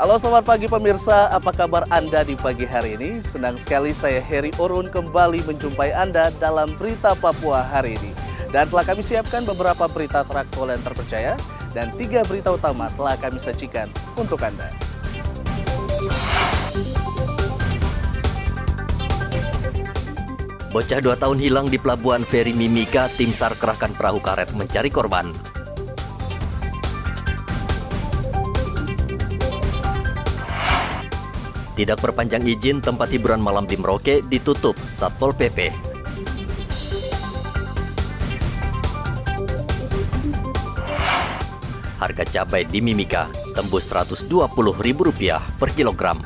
Halo selamat pagi pemirsa, apa kabar Anda di pagi hari ini? Senang sekali saya Heri Orun kembali menjumpai Anda dalam Berita Papua hari ini. Dan telah kami siapkan beberapa berita teraktual yang terpercaya dan 3 berita utama telah kami sajikan untuk Anda. Bocah 2 tahun hilang di Pelabuhan Feri Mimika, tim SAR kerahkan perahu karet mencari korban. Tidak perpanjang izin tempat hiburan malam di Merauke ditutup Satpol PP. Harga cabai di Mimika tembus Rp120.000 per kilogram.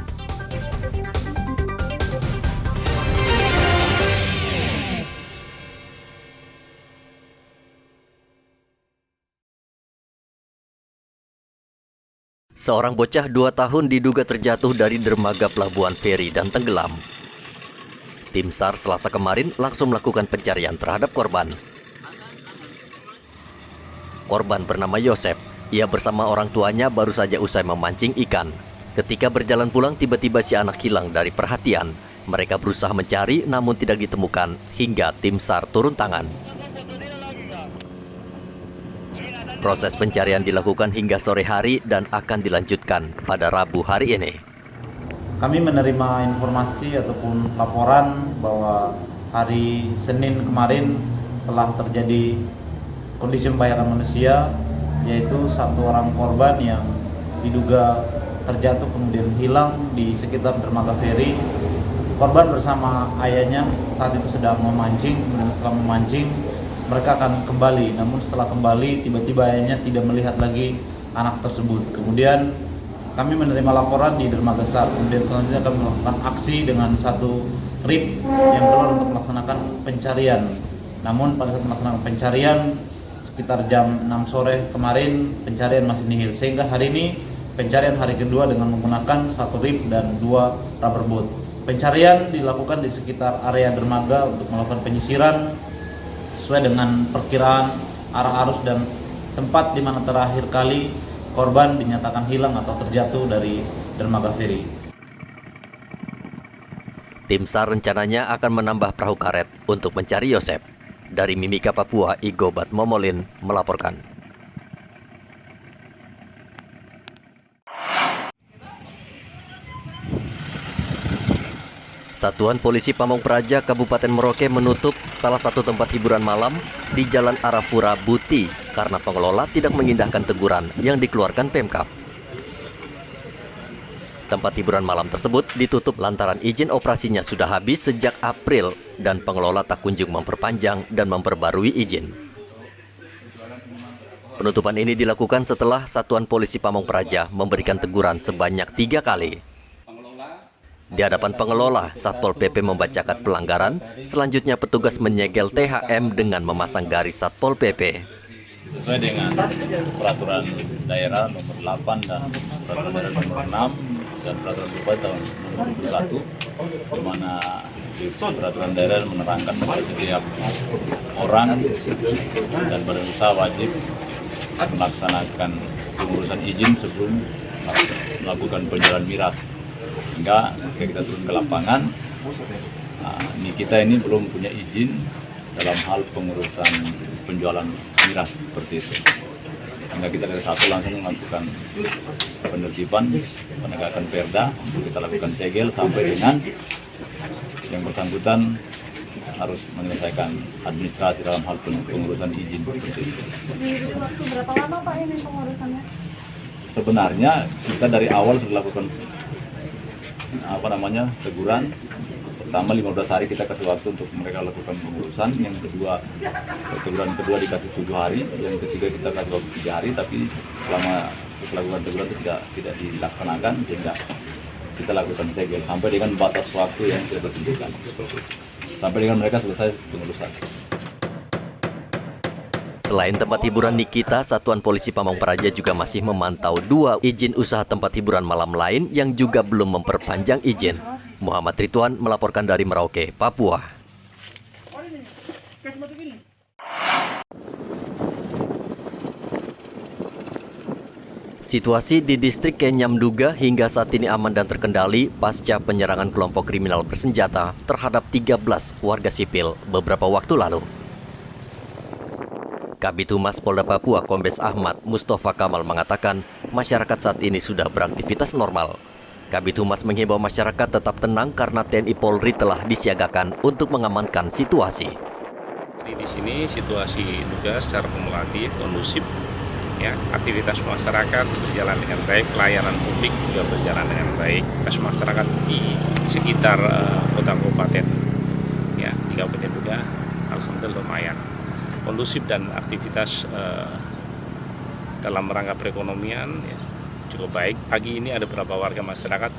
Seorang bocah 2 tahun diduga terjatuh dari dermaga Pelabuhan Feri dan tenggelam. Tim SAR Selasa kemarin langsung melakukan pencarian terhadap korban. Korban bernama Yosep. Ia bersama orang tuanya baru saja usai memancing ikan. Ketika berjalan pulang, tiba-tiba si anak hilang dari perhatian. Mereka berusaha mencari namun tidak ditemukan hingga tim SAR turun tangan. Proses pencarian dilakukan hingga sore hari dan akan dilanjutkan pada Rabu hari ini. Kami menerima informasi ataupun laporan bahwa hari Senin kemarin telah terjadi kondisi membahayakan manusia, yaitu satu orang korban yang diduga terjatuh kemudian hilang di sekitar dermaga feri. Korban bersama ayahnya saat itu sedang memancing, kemudian setelah memancing mereka akan kembali, namun setelah kembali tiba-tiba ayahnya tidak melihat lagi anak tersebut. Kemudian kami menerima laporan di dermaga SAR, kemudian selanjutnya kami melakukan aksi dengan satu RIP yang keluar untuk melaksanakan pencarian. Namun pada saat melaksanakan pencarian sekitar jam 6 sore kemarin pencarian masih nihil, sehingga hari ini pencarian hari kedua dengan menggunakan satu RIP dan 2 rubber boat. Pencarian dilakukan di sekitar area dermaga untuk melakukan penyisiran sesuai dengan perkiraan arah arus dan tempat di mana terakhir kali korban dinyatakan hilang atau terjatuh dari dermaga feri. Tim SAR rencananya akan menambah perahu karet untuk mencari Yosep. Dari Mimika, Papua, Igobat Momolin melaporkan. Satuan Polisi Pamong Praja Kabupaten Merauke menutup salah satu tempat hiburan malam di Jalan Arafura Buti karena pengelola tidak mengindahkan teguran yang dikeluarkan Pemkab. Tempat hiburan malam tersebut ditutup lantaran izin operasinya sudah habis sejak April dan pengelola tak kunjung memperpanjang dan memperbarui izin. Penutupan ini dilakukan setelah Satuan Polisi Pamong Praja memberikan teguran sebanyak 3 kali. Di hadapan pengelola, Satpol PP membacakan pelanggaran, selanjutnya petugas menyegel THM dengan memasang garis Satpol PP. Sesuai dengan peraturan daerah nomor 8 dan peraturan daerah nomor 6 dan peraturan bupati tahun 2021, di mana di peraturan daerah menerangkan bahwa setiap orang dan badan usaha wajib melaksanakan pengurusan izin sebelum melakukan penjualan miras. Sehingga kita turun ke lapangan, kita ini belum punya izin dalam hal pengurusan penjualan miras seperti itu. Sehingga kita dari satu langsung melakukan penertiban, penegakan perda, kita lakukan segel sampai dengan yang bersangkutan harus menyelesaikan administrasi dalam hal pengurusan izin seperti itu. Di waktu berapa lama Pak ini pengurusannya? Sebenarnya kita dari awal sudah lakukan teguran. Pertama 15 hari kita kasih waktu untuk mereka lakukan pengurusan. Yang kedua, teguran kedua dikasih 7 hari. Yang ketiga kita kasih waktu 3 hari. Tapi selama melakukan teguran itu tidak dilaksanakan, sehingga kita lakukan segel sampai dengan batas waktu yang sudah ditentukan. Sampai dengan mereka selesai pengurusan. Selain tempat hiburan Nikita, Satuan Polisi Pamong Praja juga masih memantau 2 izin usaha tempat hiburan malam lain yang juga belum memperpanjang izin. Muhammad Ridwan melaporkan dari Merauke, Papua. Situasi di distrik Kenyamduga hingga saat ini aman dan terkendali pasca penyerangan kelompok kriminal bersenjata terhadap 13 warga sipil beberapa waktu lalu. Kabid Humas Polda Papua Kombes Ahmad Mustafa Kamal mengatakan masyarakat saat ini sudah beraktivitas normal. Kabid Humas menghimbau masyarakat tetap tenang karena TNI Polri telah disiagakan untuk mengamankan situasi. Di sini situasi juga secara kumulatif kondusif. Ya, aktivitas masyarakat berjalan dengan baik, pelayanan publik juga berjalan dengan baik. Aktivitas masyarakat di sekitar kota kabupaten, ya di kabupaten juga, alhamdulillah lumayan kondusif dan aktivitas dalam rangka perekonomian ya, cukup baik. Pagi ini ada beberapa warga masyarakat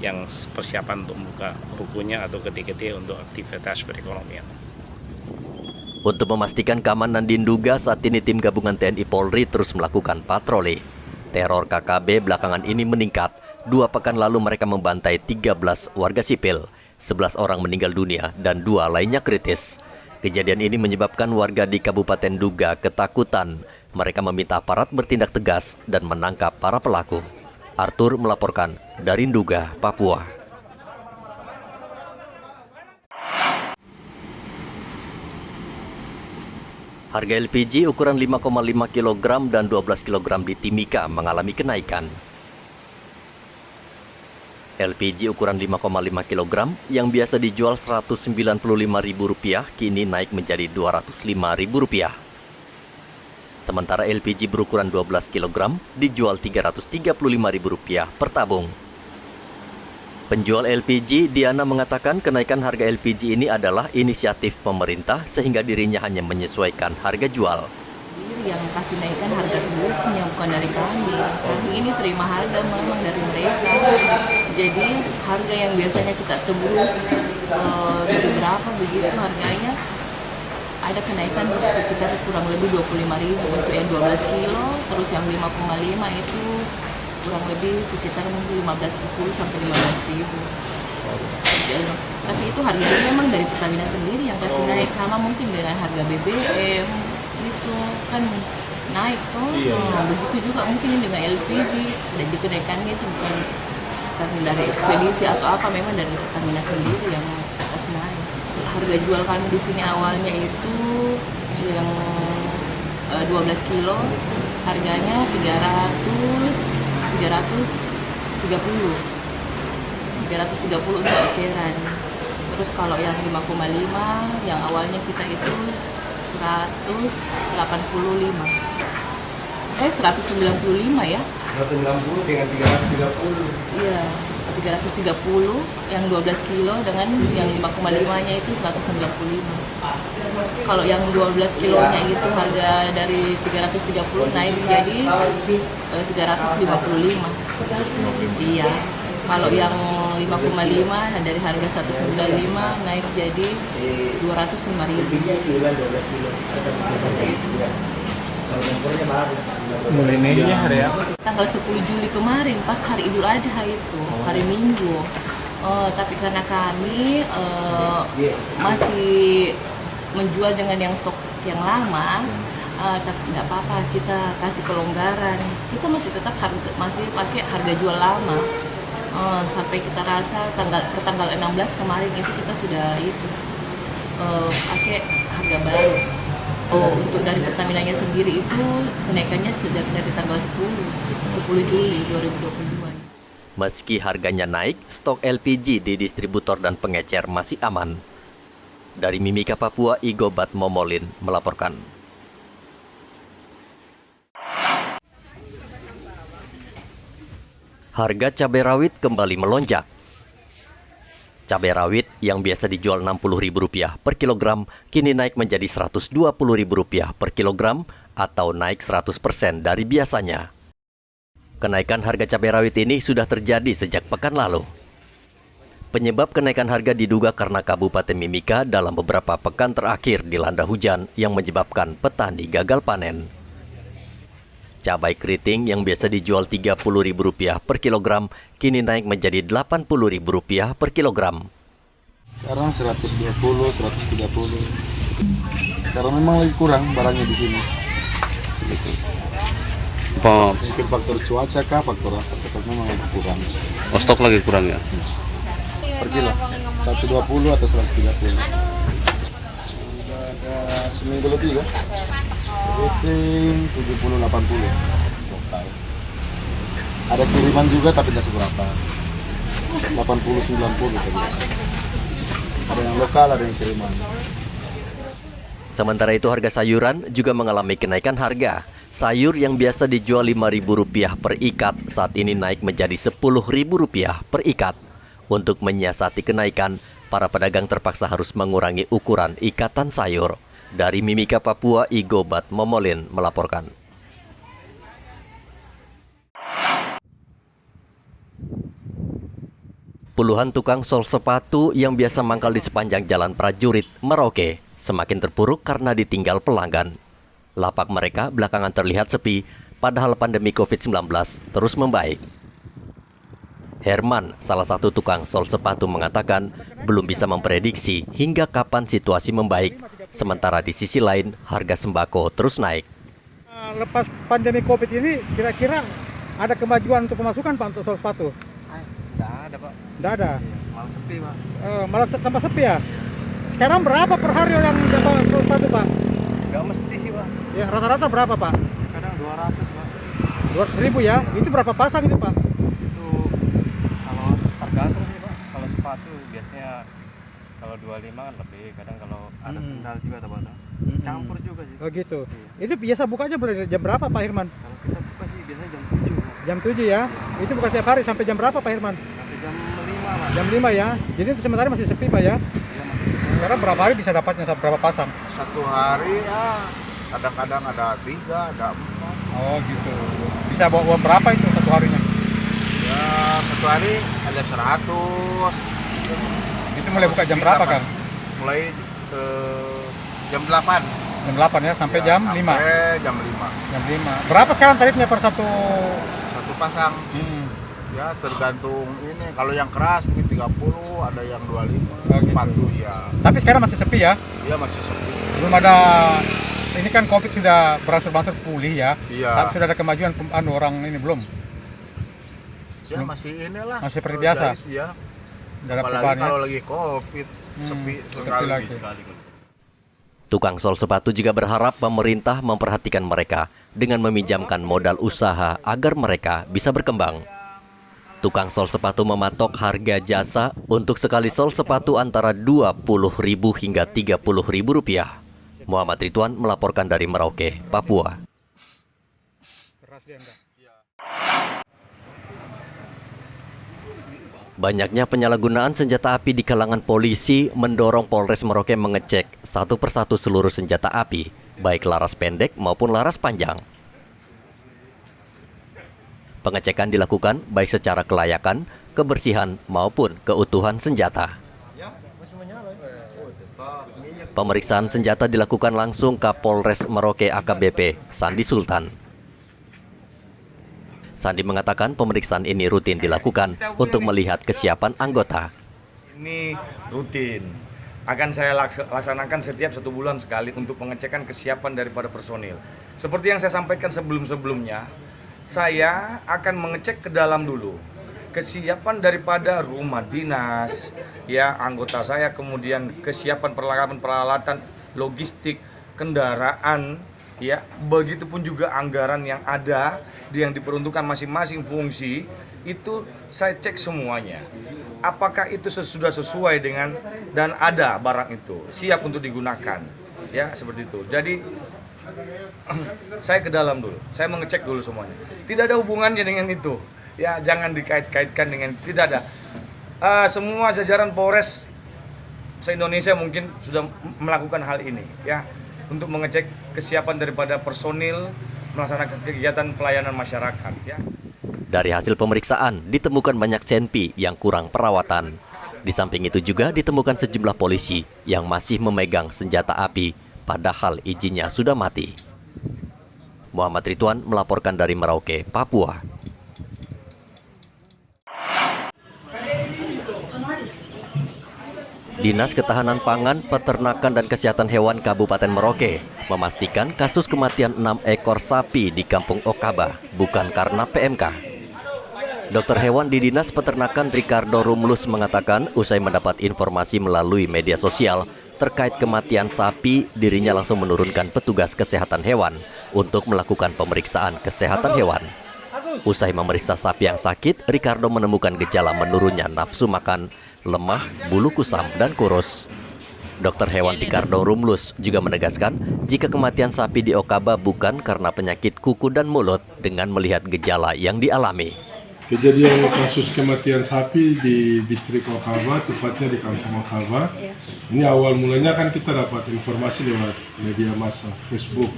yang persiapan untuk membuka rukunya atau kedai-kedai untuk aktivitas perekonomian. Untuk memastikan keamanan di Nduga, saat ini tim gabungan TNI Polri terus melakukan patroli. Teror KKB belakangan ini meningkat. 2 pekan lalu mereka membantai 13 warga sipil. 11 orang meninggal dunia dan 2 lainnya kritis. Kejadian ini menyebabkan warga di Kabupaten Nduga ketakutan. Mereka meminta aparat bertindak tegas dan menangkap para pelaku. Arthur melaporkan dari Nduga, Papua. Harga LPG ukuran 5,5 kg dan 12 kg di Timika mengalami kenaikan. LPG ukuran 5,5 kg yang biasa dijual Rp195.000 kini naik menjadi Rp205.000. Sementara LPG berukuran 12 kg dijual Rp335.000 per tabung. Penjual LPG, Diana, mengatakan kenaikan harga LPG ini adalah inisiatif pemerintah sehingga dirinya hanya menyesuaikan harga jual. Yang kasih naikkan harga tebusnya bukan dari kami. Kami ini terima harga memang dari mereka. Jadi harga yang biasanya kita tebus dari berapa begitu harganya ada kenaikan sekitar kurang lebih 25.000 untuk yang 12 kilo, terus yang 5,5 itu kurang lebih sekitar mungkin 10 sampai 15.000. Tapi itu harganya memang dari Pertamina sendiri yang kasih naik, sama mungkin dengan harga BBM itu kan naik tuh. Begitu juga mungkin dengan LPG dan kenaikannya itu bukan dari ekspedisi atau apa, memang dari Pertamina sendiri yang kasih naik. Harga jual kami di sini awalnya itu yang 12 kilo harganya 330 untuk eceran. Terus kalau yang 5,5 yang awalnya kita itu 195 ya. 190 dengan 330. Iya, 330 yang 12 kilo dengan yang 5,5 nya itu 195. Kalau yang 12 kilonya itu harga dari 330 naik jadi 355. Iya. Kalau yang 5,5 dari harga 195 naik jadi 205.000. Mulai naiknya hari apa? Tanggal 10 Juli kemarin pas hari Idul Adha itu, hari Minggu. Tapi karena kami masih menjual dengan yang stok yang lama, tapi tidak apa-apa, kita kasih kelonggaran. Kita masih tetap masih pakai harga jual lama. Sampai kita rasa tanggal 16 kemarin itu kita sudah pakai harga baru. Untuk dari Pertamina-nya sendiri itu kenaikannya sudah dari tanggal 10 Juli 2022. Meski harganya naik, stok LPG di distributor dan pengecer masih aman. Dari Mimika, Papua, Igobat Momolin melaporkan. Harga cabai rawit kembali melonjak. Cabai rawit yang biasa dijual Rp60.000 per kilogram kini naik menjadi Rp120.000 per kilogram atau naik 100% dari biasanya. Kenaikan harga cabai rawit ini sudah terjadi sejak pekan lalu. Penyebab kenaikan harga diduga karena Kabupaten Mimika dalam beberapa pekan terakhir dilanda hujan yang menyebabkan petani gagal panen. Cabai keriting yang biasa dijual Rp30.000 per kilogram kini naik menjadi Rp80.000 per kilogram. Sekarang 120, 130. Karena memang lagi kurang barangnya di sini. Gitu. Apa Mungkin faktor cuaca kah, faktor apa, tetap memang kurang. stok lagi kurang ya? Per kilo 120 atau 130. Sudah ada seminggu lebih kan? Rating 70-80 total. Ada kiriman juga tapi tidak seberapa. 80-90 saja. Ada yang lokal, ada yang kiriman. Sementara itu harga sayuran juga mengalami kenaikan harga. Sayur yang biasa dijual Rp5.000 per ikat saat ini naik menjadi Rp10.000 per ikat. Untuk menyiasati kenaikan, para pedagang terpaksa harus mengurangi ukuran ikatan sayur. Dari Mimika, Papua, Igobat Momolin melaporkan. Puluhan tukang sol sepatu yang biasa mangkal di sepanjang Jalan Prajurit, Merauke, semakin terpuruk karena ditinggal pelanggan. Lapak mereka belakangan terlihat sepi, padahal pandemi COVID-19 terus membaik. Herman, salah satu tukang sol sepatu, mengatakan belum bisa memprediksi hingga kapan situasi membaik. Sementara di sisi lain, harga sembako terus naik. Lepas pandemi COVID ini, kira-kira ada kemajuan untuk pemasukan Pak untuk sol sepatu? Tidak ada Pak. Tidak ada? Malah sepi Pak. Malah tambah sepi ya? Sekarang berapa per hari yang dapat sol sepatu Pak? Gak mesti sih Pak. Ya, rata-rata berapa Pak? Kadang 200 Pak. 200.000 ya? Itu berapa pasang itu Pak? Itu kalau tergantung sih Pak. Kalau sepatu biasanya kalau 25 kan lebih. Kadang kalau ada sendal juga Pak. Campur juga sih. Oh gitu. Itu biasa bukanya mulai jam berapa Pak Herman? Kalau kita buka sih biasanya jam 7 Pak. Jam 7 ya? Itu bukan tiap hari, sampai jam berapa Pak Herman? Sampai jam 5 Pak. Jam 5 ya? Jadi itu sementara masih sepi Pak ya? Iya masih sepi. Sekarang berapa hari bisa dapatnya, berapa pasang? Satu hari ya kadang-kadang ada 3, ada 4. Oh gitu. Bisa bawa uang berapa itu satu harinya? Ya satu hari ada 100. Itu mulai buka jam berapa Kang? Mulai jam 8. Jam 8 ya, sampai jam 5? Sampai jam 5. Jam 5. Berapa sekarang tarifnya per satu Pasang? Ya tergantung ini, kalau yang keras mungkin 30, ada yang 25. Sepatu gitu. Ya. Tapi sekarang masih sepi ya? Iya masih sepi. Belum ada, ini kan COVID sudah berangsur-angsur pulih ya? Iya. Tapi sudah ada kemajuan orang ini belum? Ya masih inilah. Masih seperti biasa? Ya. Apalagi kalau lagi COVID, sepi sekali. Tukang sol sepatu juga berharap pemerintah memperhatikan mereka dengan meminjamkan modal usaha agar mereka bisa berkembang. Tukang sol sepatu mematok harga jasa untuk sekali sol sepatu antara Rp20.000 hingga Rp30.000. Muhammad Ridwan melaporkan dari Merauke, Papua. Banyaknya penyalahgunaan senjata api di kalangan polisi mendorong Polres Merauke mengecek satu persatu seluruh senjata api, baik laras pendek maupun laras panjang. Pengecekan dilakukan baik secara kelayakan, kebersihan, maupun keutuhan senjata. Pemeriksaan senjata dilakukan langsung Kapolres Merauke AKBP Sandi Sultan. Sandi mengatakan pemeriksaan ini rutin dilakukan untuk melihat kesiapan anggota. Ini rutin, akan saya laksanakan setiap 1 bulan sekali untuk pengecekan kesiapan daripada personil. Seperti yang saya sampaikan sebelum-sebelumnya, saya akan mengecek ke dalam dulu kesiapan daripada rumah dinas, ya anggota saya, kemudian kesiapan peralatan, logistik, kendaraan, ya begitupun juga anggaran yang ada yang diperuntukkan masing-masing fungsi, itu saya cek semuanya. Apakah itu sudah sesuai dengan dan ada barang itu siap untuk digunakan, ya seperti itu. Jadi saya ke dalam dulu, saya mengecek dulu semuanya. Tidak ada hubungannya dengan itu, ya jangan dikait-kaitkan dengan, tidak ada. Semua jajaran Polres se-Indonesia mungkin sudah melakukan hal ini, ya untuk mengecek kesiapan daripada personil melaksanakan kegiatan pelayanan masyarakat. Ya. Dari hasil pemeriksaan ditemukan banyak senpi yang kurang perawatan. Di samping itu juga ditemukan sejumlah polisi yang masih memegang senjata api, padahal izinnya sudah mati. Muhammad Ridwan melaporkan dari Merauke, Papua. Dinas Ketahanan Pangan, Peternakan dan Kesehatan Hewan Kabupaten Merauke memastikan kasus kematian 6 ekor sapi di Kampung Okaba bukan karena PMK. Dokter hewan di Dinas Peternakan Ricardo Rumlus mengatakan usai mendapat informasi melalui media sosial terkait kematian sapi, dirinya langsung menurunkan petugas kesehatan hewan untuk melakukan pemeriksaan kesehatan hewan. Usai memeriksa sapi yang sakit, Ricardo menemukan gejala menurunnya nafsu makan, lemah, bulu kusam, dan kurus. Dokter hewan Ricardo Rumlus juga menegaskan jika kematian sapi di Okaba bukan karena penyakit kuku dan mulut dengan melihat gejala yang dialami. Kejadian kasus kematian sapi di distrik Okaba, tepatnya di Kampung Okaba. Ini awal mulanya kan kita dapat informasi lewat media massa Facebook.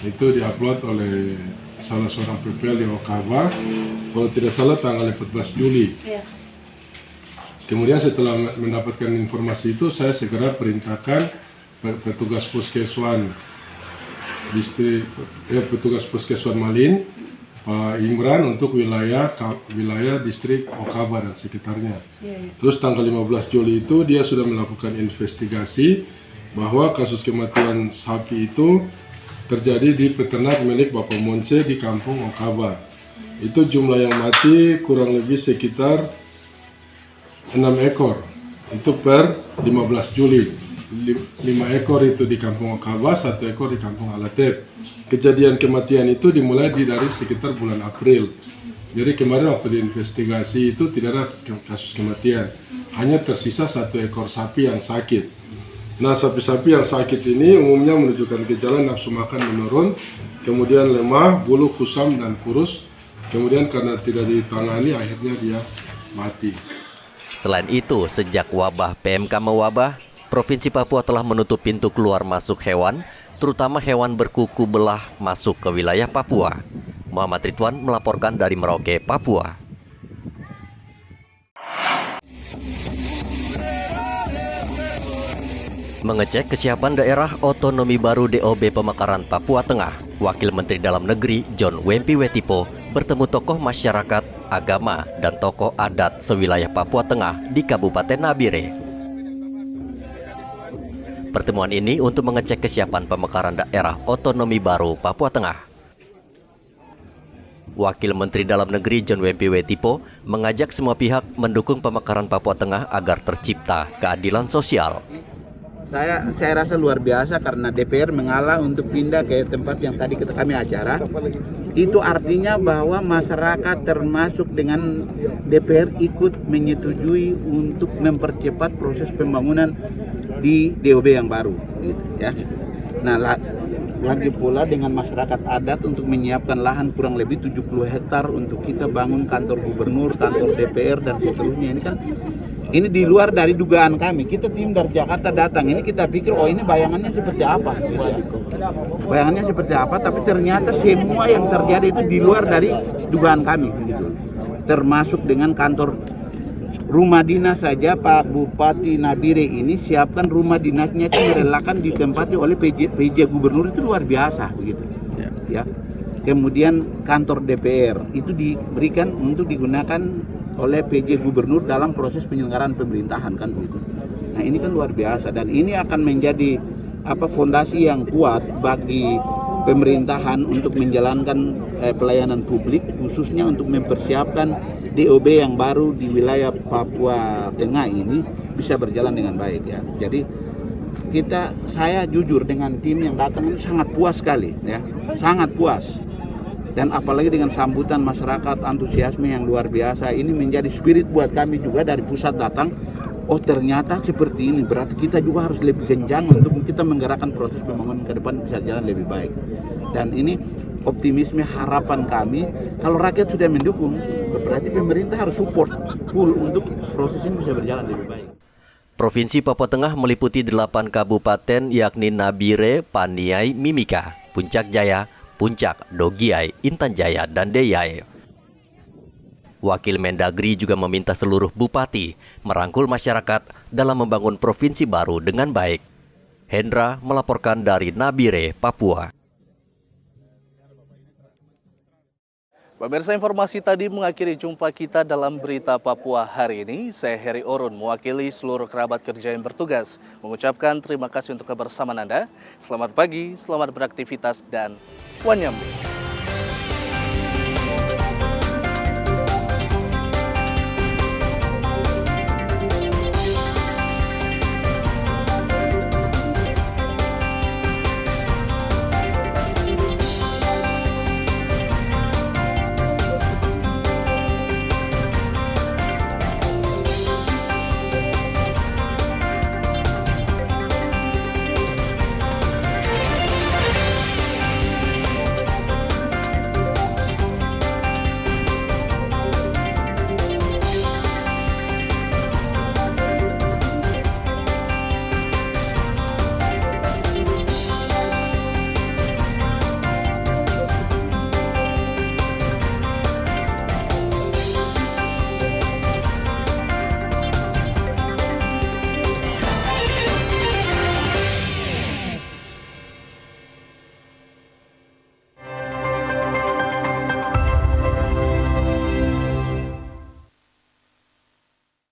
Itu diupload oleh salah seorang PPL di Okaba, kalau tidak salah tanggal 14 Juli. Kemudian setelah mendapatkan informasi itu, saya segera perintahkan petugas Puskeswan petugas Puskeswan Malin, Pak Imran untuk wilayah distrik Okaba dan sekitarnya. Terus tanggal 15 Juli itu dia sudah melakukan investigasi bahwa kasus kematian sapi itu terjadi di peternak milik Bapak Monce di Kampung Okaba. Itu jumlah yang mati kurang lebih sekitar 6 ekor. Itu per 15 Juli. 5 ekor itu di Kampung Okaba, 1 ekor di Kampung Alatep. Kejadian kematian itu dimulai dari sekitar bulan April. Jadi kemarin waktu diinvestigasi itu tidak ada kasus kematian. Hanya tersisa 1 ekor sapi yang sakit. Nah, sapi-sapi yang sakit ini umumnya menunjukkan gejala nafsu makan menurun, kemudian lemah, bulu kusam dan kurus. Kemudian karena tidak ditangani akhirnya dia mati. Selain itu, sejak wabah PMK mewabah, Provinsi Papua telah menutup pintu keluar masuk hewan, terutama hewan berkuku belah masuk ke wilayah Papua. Muhammad Ridwan melaporkan dari Merauke, Papua. Mengecek kesiapan daerah otonomi baru DOB Pemekaran Papua Tengah, Wakil Menteri Dalam Negeri John Wempi Wetipo bertemu tokoh masyarakat, agama, dan tokoh adat sewilayah Papua Tengah di Kabupaten Nabire. Pertemuan ini untuk mengecek kesiapan pemekaran daerah otonomi baru Papua Tengah. Wakil Menteri Dalam Negeri John Wempi Wetipo mengajak semua pihak mendukung pemekaran Papua Tengah agar tercipta keadilan sosial. Saya rasa luar biasa karena DPR mengalah untuk pindah ke tempat yang tadi kami acara. Itu artinya bahwa masyarakat termasuk dengan DPR ikut menyetujui untuk mempercepat proses pembangunan di DOB yang baru, gitu ya. Nah, lagi pula dengan masyarakat adat untuk menyiapkan lahan kurang lebih 70 hektar untuk kita bangun kantor gubernur, kantor DPR dan seterusnya. Ini di luar dari dugaan kami. Kita tim dari Jakarta datang, ini kita pikir oh ini bayangannya seperti apa, bayangannya seperti apa, tapi ternyata semua yang terjadi itu di luar dari dugaan kami, gitu. Termasuk dengan kantor rumah dinas saja Pak Bupati Nabire ini siapkan rumah dinasnya itu merelakan ditempati oleh PJ Gubernur, itu luar biasa, begitu ya. Kemudian kantor DPR itu diberikan untuk digunakan oleh PJ Gubernur dalam proses penyelenggaraan pemerintahan, kan begitu. Nah, ini kan luar biasa dan ini akan menjadi fondasi yang kuat bagi pemerintahan untuk menjalankan pelayanan publik, khususnya untuk mempersiapkan DOB yang baru di wilayah Papua Tengah ini bisa berjalan dengan baik ya. Jadi saya jujur dengan tim yang datang ini sangat puas sekali ya, sangat puas. Dan apalagi dengan sambutan masyarakat, antusiasme yang luar biasa, ini menjadi spirit buat kami juga dari pusat datang. Oh ternyata seperti ini, berarti kita juga harus lebih kencang untuk kita menggerakkan proses pembangunan ke depan bisa jalan lebih baik. Dan ini optimisme harapan kami, kalau rakyat sudah mendukung, berarti pemerintah harus support full untuk proses ini bisa berjalan lebih baik. Provinsi Papua Tengah meliputi 8 kabupaten yakni Nabire, Paniai, Mimika, Puncak Jaya, Puncak, Dogiai, Intan Jaya, dan Deyai. Wakil Mendagri juga meminta seluruh bupati merangkul masyarakat dalam membangun provinsi baru dengan baik. Hendra melaporkan dari Nabire, Papua. Pemirsa, informasi tadi mengakhiri jumpa kita dalam Berita Papua hari ini. Saya Heri Orun, mewakili seluruh kerabat kerja yang bertugas, mengucapkan terima kasih untuk kebersamaan Anda. Selamat pagi, selamat beraktivitas, dan wanyam.